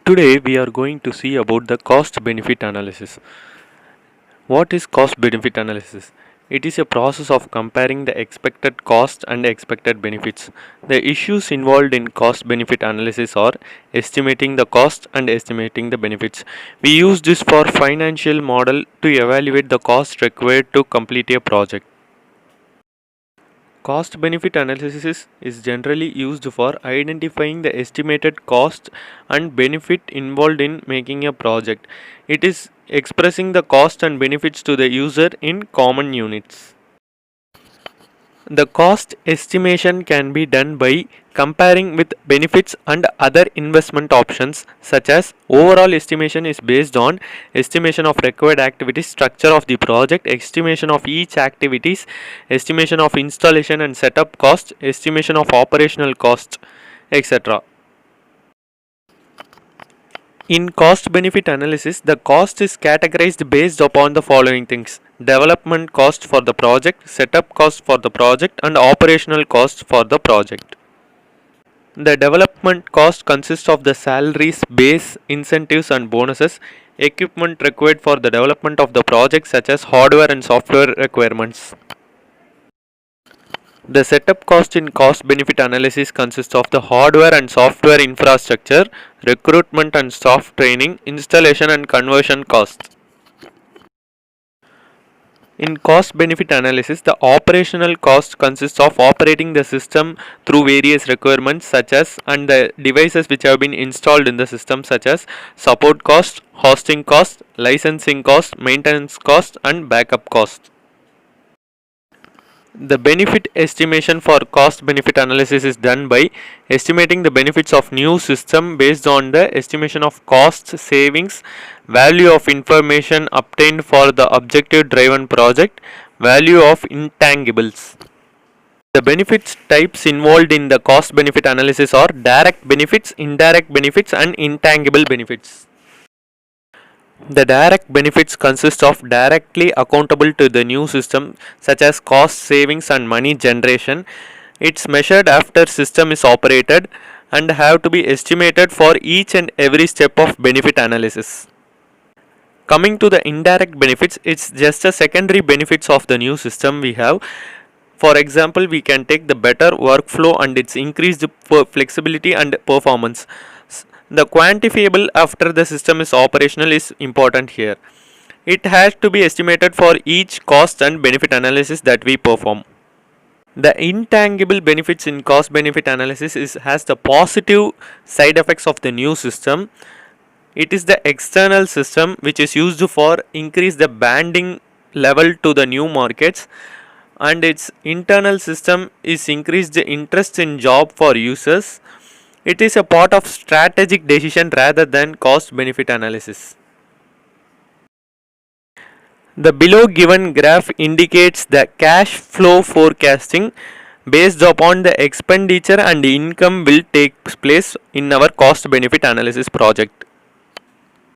Today we are going to see about the cost benefit analysis. What is cost benefit analysis? It is a process of comparing the expected cost and expected benefits. The issues involved in cost benefit analysis are estimating the cost and estimating the benefits. We use this for financial model to evaluate the cost required to complete a project. Cost benefit analysis is generally used for identifying the estimated cost and benefit involved in making a project. It is expressing the cost and benefits to the user in common units. The cost estimation can be done by comparing with benefits and other investment options, such as overall estimation is based on estimation of required activities, structure of the project, estimation of each activities, estimation of installation and setup cost, estimation of operational costs, etc. In cost benefit analysis, the cost is categorized based upon the following things: development cost for the project, setup cost for the project, and operational cost for the project. The development cost consists of the salaries, base, incentives, and bonuses, equipment required for the development of the project, such as hardware and software requirements. The setup cost in cost benefit analysis consists of the hardware and software infrastructure, recruitment and staff training, installation and conversion costs. In cost benefit analysis, the operational cost consists of operating the system through various requirements such as and the devices which have been installed in the system, such as support cost, hosting cost, licensing cost, maintenance cost, and backup cost. The benefit estimation for cost benefit analysis is done by estimating the benefits of new system based on the estimation of costs, savings, value of information obtained for the objective driven project, value of intangibles. The benefits types involved in the cost benefit analysis are direct benefits, indirect benefits, and intangible benefits. The direct benefits consist of directly accountable to the new system, such as cost savings and money generation. It's measured after system is operated and have to be estimated for each and every step of benefit analysis. Coming to the indirect benefits, it's just a secondary benefits of the new system we have. For example, we can take the better workflow and its increased flexibility and performance. The quantifiable after the system is operational is important here. It has to be estimated for each cost and benefit analysis that we perform. The intangible benefits in cost benefit analysis has the positive side effects of the new system. It is the external system which is used for increase the banding level to the new markets, and its internal system is increase the interest in job for users. It is a part of strategic decision rather than cost benefit analysis. The below given graph indicates the cash flow forecasting based upon the expenditure and income will take place in our cost benefit analysis project.